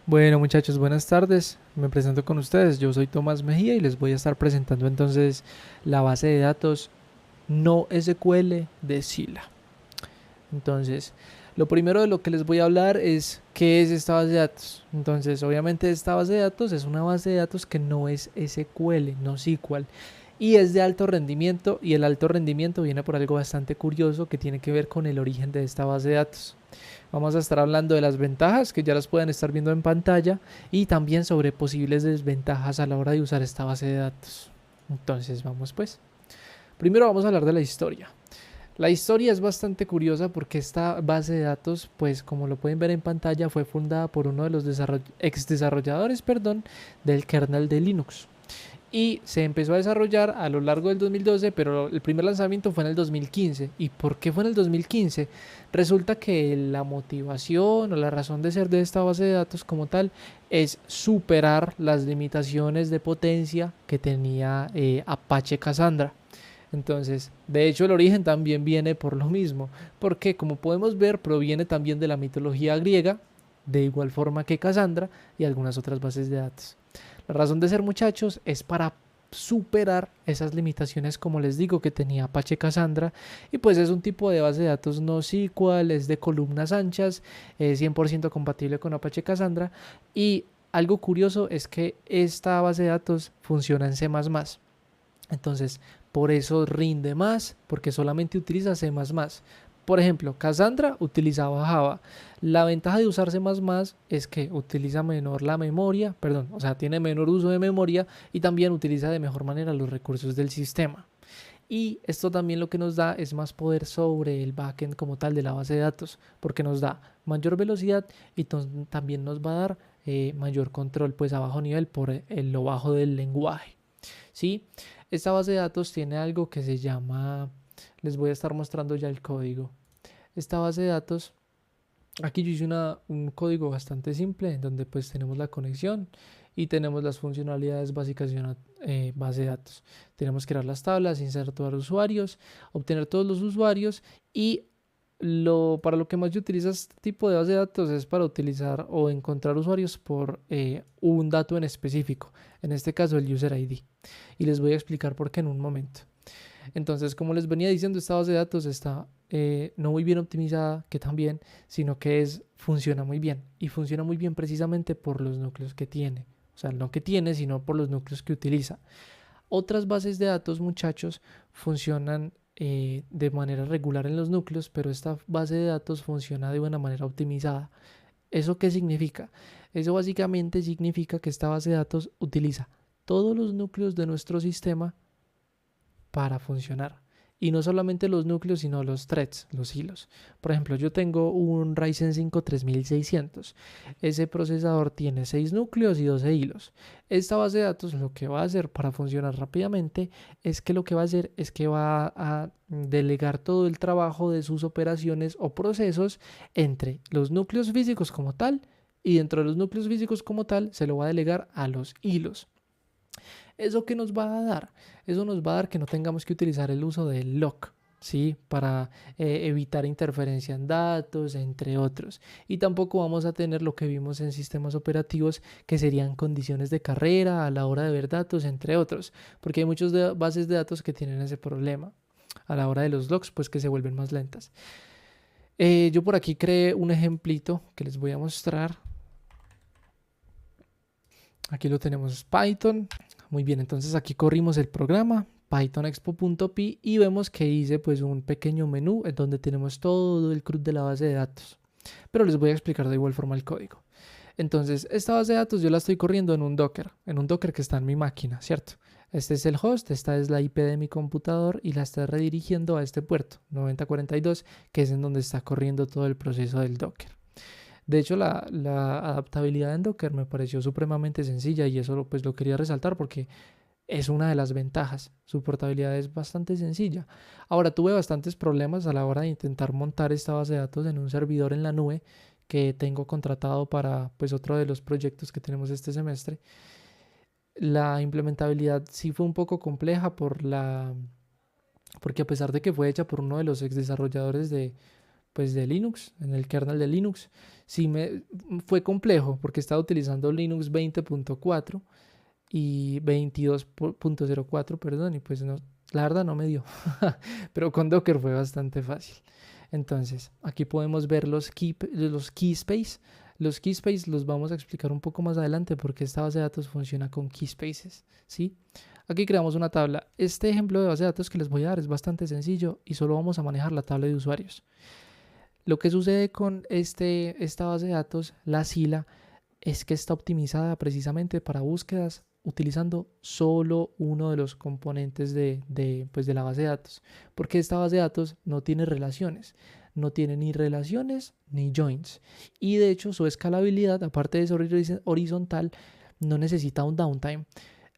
Bueno muchachos, buenas tardes. Me presento con ustedes. Yo soy Tomás Mejía y les voy a estar presentando entonces la base de datos NoSQL de Sila. Entonces, lo primero de lo que les voy a hablar es qué es esta base de datos. Entonces, obviamente esta base de datos es una base de datos que no es SQL, no SQL. Y es de alto rendimiento, y el alto rendimiento viene por algo bastante curioso que tiene que ver con el origen de esta base de datos. Vamos a estar hablando de las ventajas, que ya las pueden estar viendo en pantalla, y también sobre posibles desventajas a la hora de usar esta base de datos. Entonces, vamos pues. Primero vamos a hablar de la historia. La historia es bastante curiosa porque esta base de datos, pues como lo pueden ver en pantalla, fue fundada por uno de los ex desarrolladores, del kernel de Linux. Y se empezó a desarrollar a lo largo del 2012, pero el primer lanzamiento fue en el 2015. ¿Y por qué fue en el 2015? Resulta que la motivación o la razón de ser de esta base de datos como tal es superar las limitaciones de potencia que tenía Apache Cassandra. Entonces, de hecho, el origen también viene por lo mismo, porque como podemos ver, proviene también de la mitología griega, de igual forma que Cassandra y algunas otras bases de datos. La razón de ser, muchachos, es para superar esas limitaciones, como les digo, que tenía Apache Cassandra, y pues es un tipo de base de datos no SQL, es de columnas anchas, es 100% compatible con Apache Cassandra, y algo curioso es que esta base de datos funciona en C++. Entonces, por eso rinde más, porque solamente utiliza C++. Por ejemplo, Cassandra utilizaba Java. La ventaja de usar C++ es que utiliza menor la memoria, perdón, o sea, tiene menor uso de memoria y también utiliza de mejor manera los recursos del sistema. Y esto también lo que nos da es más poder sobre el backend como tal de la base de datos, porque nos da mayor velocidad y también nos va a dar mayor control pues a bajo nivel por lo bajo del lenguaje. ¿Sí? Esta base de datos tiene algo que se llama, les voy a estar mostrando ya el código. Esta base de datos, aquí yo hice un código bastante simple en donde pues tenemos la conexión y tenemos las funcionalidades básicas de una base de datos. Tenemos que crear las tablas, insertar usuarios, obtener todos los usuarios y para lo que más yo utilizo este tipo de base de datos es para utilizar o encontrar usuarios por un dato en específico, en este caso el user ID. Y les voy a explicar por qué en un momento. Entonces, como les venía diciendo, esta base de datos está no muy bien optimizada, que también, sino que funciona muy bien. Y funciona muy bien precisamente por los núcleos que tiene. O sea, no que tiene, sino por los núcleos que utiliza. Otras bases de datos, muchachos, funcionan de manera regular en los núcleos, pero esta base de datos funciona de una manera optimizada. ¿Eso qué significa? Eso básicamente significa que esta base de datos utiliza todos los núcleos de nuestro sistema para funcionar. Y no solamente los núcleos, sino los threads, los hilos. Por ejemplo, yo tengo un Ryzen 5 3600. Ese procesador tiene 6 núcleos y 12 hilos. Esta base de datos lo que va a hacer para funcionar rápidamente es que lo que va a hacer es que va a delegar todo el trabajo de sus operaciones o procesos entre los núcleos físicos como tal y dentro de los núcleos físicos como tal se lo va a delegar a los hilos. ¿Eso qué nos va a dar? Eso nos va a dar que no tengamos que utilizar el uso del lock, ¿sí? Para evitar interferencia en datos, entre otros. Y tampoco vamos a tener lo que vimos en sistemas operativos, que serían condiciones de carrera a la hora de ver datos, entre otros. Porque hay muchas bases de datos que tienen ese problema. A la hora de los logs, pues que se vuelven más lentas. Yo por aquí creé un ejemplito que les voy a mostrar. Aquí lo tenemos Python. Muy bien, entonces aquí corrimos el programa python-expo.py y vemos que hice pues un pequeño menú en donde tenemos todo el CRUD de la base de datos. Pero les voy a explicar de igual forma el código. Entonces, esta base de datos yo la estoy corriendo en un Docker que está en mi máquina, ¿cierto? Este es el host, esta es la IP de mi computador y la está redirigiendo a este puerto 9042, que es en donde está corriendo todo el proceso del Docker. De hecho, la adaptabilidad en Docker me pareció supremamente sencilla y eso pues lo quería resaltar porque es una de las ventajas. Su portabilidad es bastante sencilla. Ahora, tuve bastantes problemas a la hora de intentar montar esta base de datos en un servidor en la nube que tengo contratado para pues otro de los proyectos que tenemos este semestre. La implementabilidad sí fue un poco compleja porque a pesar de que fue hecha por uno de los ex desarrolladores pues de Linux, en el kernel de Linux. Sí me fue complejo porque estaba utilizando Linux 20.4 y 22.04, perdón, y pues no, la verdad no me dio. Pero con Docker fue bastante fácil. Entonces, aquí podemos ver los keyspace. Los keyspace los vamos a explicar un poco más adelante porque esta base de datos funciona con keyspaces, ¿sí? Aquí creamos una tabla. Este ejemplo de base de datos que les voy a dar es bastante sencillo y solo vamos a manejar la tabla de usuarios. Lo que sucede con esta base de datos, la Scylla, es que está optimizada precisamente para búsquedas utilizando solo uno de los componentes pues de la base de datos, porque esta base de datos no tiene relaciones, no tiene ni relaciones ni joins, y de hecho su escalabilidad, aparte de ser horizontal, no necesita un downtime.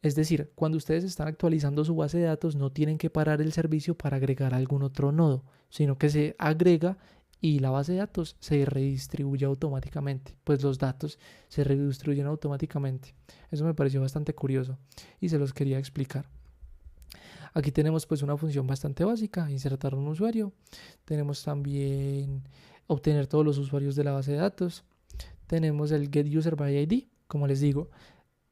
Es decir, cuando ustedes están actualizando su base de datos no tienen que parar el servicio para agregar algún otro nodo, sino que se agrega y la base de datos se redistribuye automáticamente, pues los datos se redistribuyen automáticamente. Eso me pareció bastante curioso y se los quería explicar. Aquí tenemos pues una función bastante básica, insertar un usuario. Tenemos también obtener todos los usuarios de la base de datos. Tenemos el get user by ID, como les digo.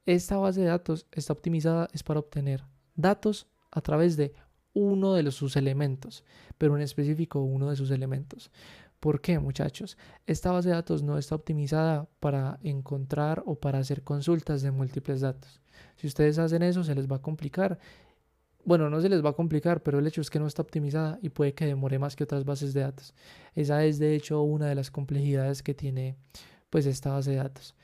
Esta base de datos está optimizada es para obtener datos a través de uno de sus elementos, pero en específico uno de sus elementos. ¿Por qué, muchachos? Esta base de datos no está optimizada para encontrar o para hacer consultas de múltiples datos. Si ustedes hacen eso, se les va a complicar. Bueno, no se les va a complicar, pero el hecho es que no está optimizada y puede que demore más que otras bases de datos. Esa es, de hecho, una de las complejidades que tiene pues esta base de datos.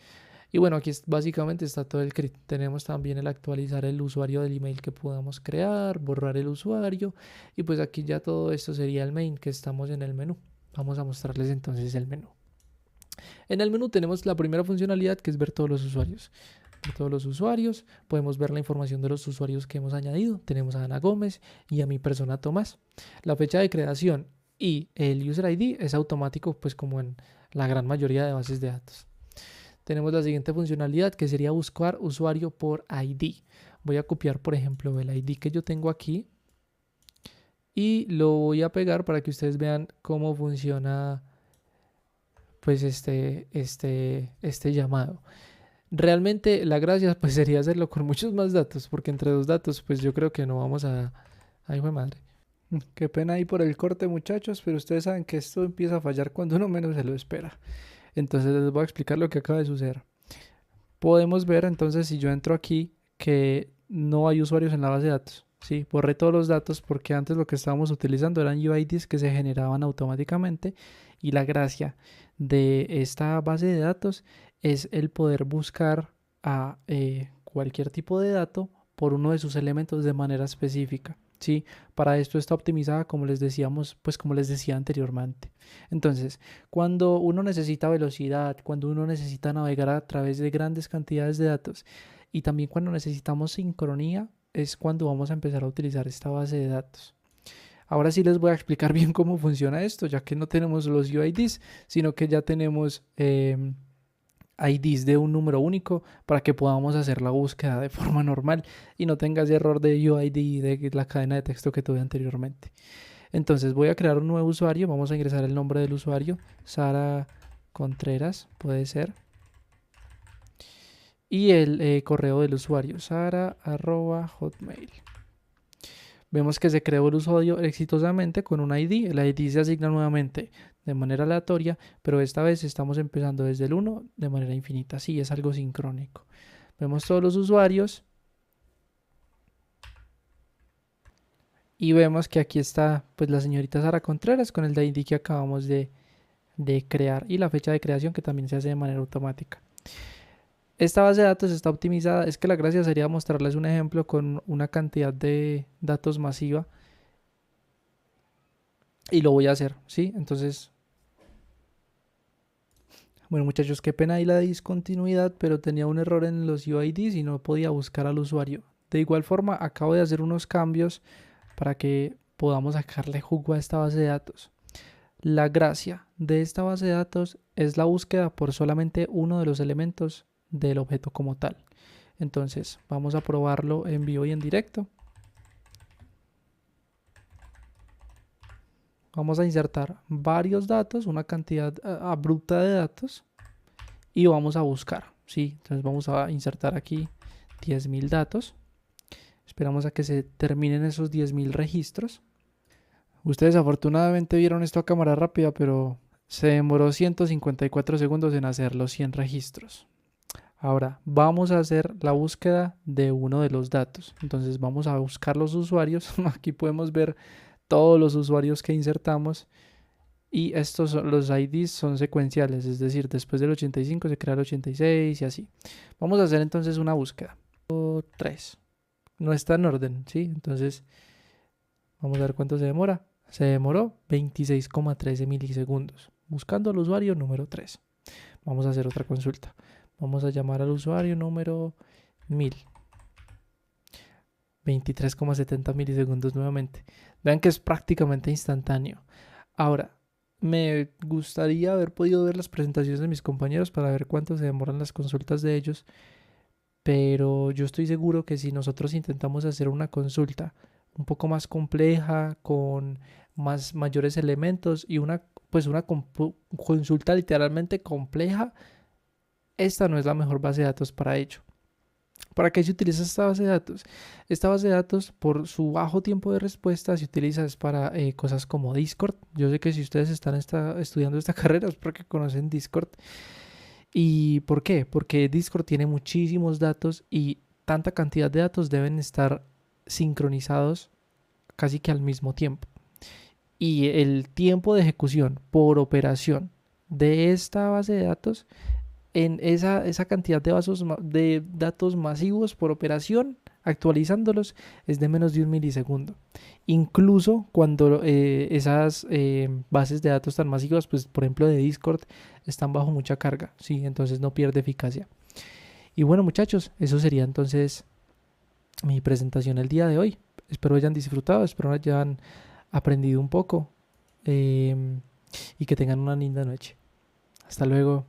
Y bueno, aquí básicamente está todo el script. Tenemos también el actualizar el usuario del email que podamos crear, borrar el usuario. Y pues aquí ya todo esto sería el main, que estamos en el menú. Vamos a mostrarles entonces el menú. En el menú tenemos la primera funcionalidad, que es ver todos los usuarios. Ver todos los usuarios, podemos ver la información de los usuarios que hemos añadido. Tenemos a Ana Gómez y a mi persona Tomás. La fecha de creación y el user ID es automático, pues como en la gran mayoría de bases de datos. Tenemos la siguiente funcionalidad, que sería buscar usuario por ID. Voy a copiar, por ejemplo, el ID que yo tengo aquí y lo voy a pegar para que ustedes vean cómo funciona pues este llamado. Realmente la gracia pues sería hacerlo con muchos más datos, porque entre dos datos pues yo creo que no vamos a... Ay, fue madre. Qué pena ahí por el corte, muchachos, pero ustedes saben que esto empieza a fallar cuando uno menos se lo espera. Entonces les voy a explicar lo que acaba de suceder. Podemos ver entonces, si yo entro aquí, que no hay usuarios en la base de datos. Sí, borré todos los datos porque antes lo que estábamos utilizando eran UIDs que se generaban automáticamente, y la gracia de esta base de datos es el poder buscar a cualquier tipo de dato por uno de sus elementos de manera específica. Sí, para esto está optimizada, como les decíamos, pues como les decía anteriormente. Entonces, cuando uno necesita velocidad, cuando uno necesita navegar a través de grandes cantidades de datos y también cuando necesitamos sincronía, es cuando vamos a empezar a utilizar esta base de datos. Ahora sí les voy a explicar bien cómo funciona esto, ya que no tenemos los UIDs, sino que ya tenemos IDs de un número único para que podamos hacer la búsqueda de forma normal y no tenga ese error de UID de la cadena de texto que tuve anteriormente. Entonces voy a crear un nuevo usuario, vamos a ingresar el nombre del usuario, Sara Contreras, puede ser. Y el correo del usuario, sara@hotmail. Vemos que se creó el usuario exitosamente con un ID. El ID se asigna nuevamente de manera aleatoria, pero esta vez estamos empezando desde el 1 de manera infinita. Sí, es algo sincrónico. Vemos todos los usuarios. Y vemos que aquí está pues la señorita Sara Contreras con el ID que acabamos de crear y la fecha de creación, que también se hace de manera automática. Esta base de datos está optimizada. Es que la gracia sería mostrarles un ejemplo con una cantidad de datos masiva. Y lo voy a hacer, ¿sí? Entonces, bueno, muchachos, qué pena ahí la discontinuidad, pero tenía un error en los UIDs y no podía buscar al usuario. De igual forma, acabo de hacer unos cambios para que podamos sacarle jugo a esta base de datos. La gracia de esta base de datos es la búsqueda por solamente uno de los elementos del objeto como tal. Entonces vamos a probarlo en vivo y en directo. vamos a insertar varios datos, una cantidad abrupta de datos y vamos a buscar, ¿sí? Entonces vamos a insertar aquí 10.000 datos. Esperamos a que se terminen esos 10.000 registros. Ustedes afortunadamente vieron esto a cámara rápida, pero se demoró 154 segundos en hacer los 100 registros. Ahora vamos a hacer la búsqueda de uno de los datos. Entonces vamos a buscar los usuarios. Aquí podemos ver todos los usuarios que insertamos. Y los IDs son secuenciales, es decir, después del 85 se crea el 86 y así. Vamos a hacer entonces una búsqueda. 3. No está en orden, ¿sí? Entonces vamos a ver cuánto se demora. Se demoró 26,13 milisegundos buscando al usuario número 3. Vamos a hacer otra consulta. Vamos a llamar al usuario número 1000. 23,70 milisegundos nuevamente. Vean que es prácticamente instantáneo. Ahora, me gustaría haber podido ver las presentaciones de mis compañeros para ver cuánto se demoran las consultas de ellos. Pero yo estoy seguro que si nosotros intentamos hacer una consulta un poco más compleja, con mayores elementos y una consulta literalmente compleja, esta no es la mejor base de datos para ello. ¿Para qué se utiliza esta base de datos? Esta base de datos, por su bajo tiempo de respuesta, se utiliza para cosas como Discord. Yo sé que si ustedes están estudiando esta carrera es porque conocen Discord. ¿Y por qué? Porque Discord tiene muchísimos datos y tanta cantidad de datos deben estar sincronizados casi que al mismo tiempo. Y el tiempo de ejecución por operación de esta base de datos, en esa cantidad de datos masivos por operación, actualizándolos, es de menos de 1 milisegundo. Incluso cuando esas bases de datos tan masivas, pues por ejemplo de Discord, están bajo mucha carga, ¿sí? Entonces no pierde eficacia. Y bueno, muchachos, eso sería entonces mi presentación el día de hoy. Espero hayan disfrutado, espero hayan aprendido un poco y que tengan una linda noche. Hasta luego.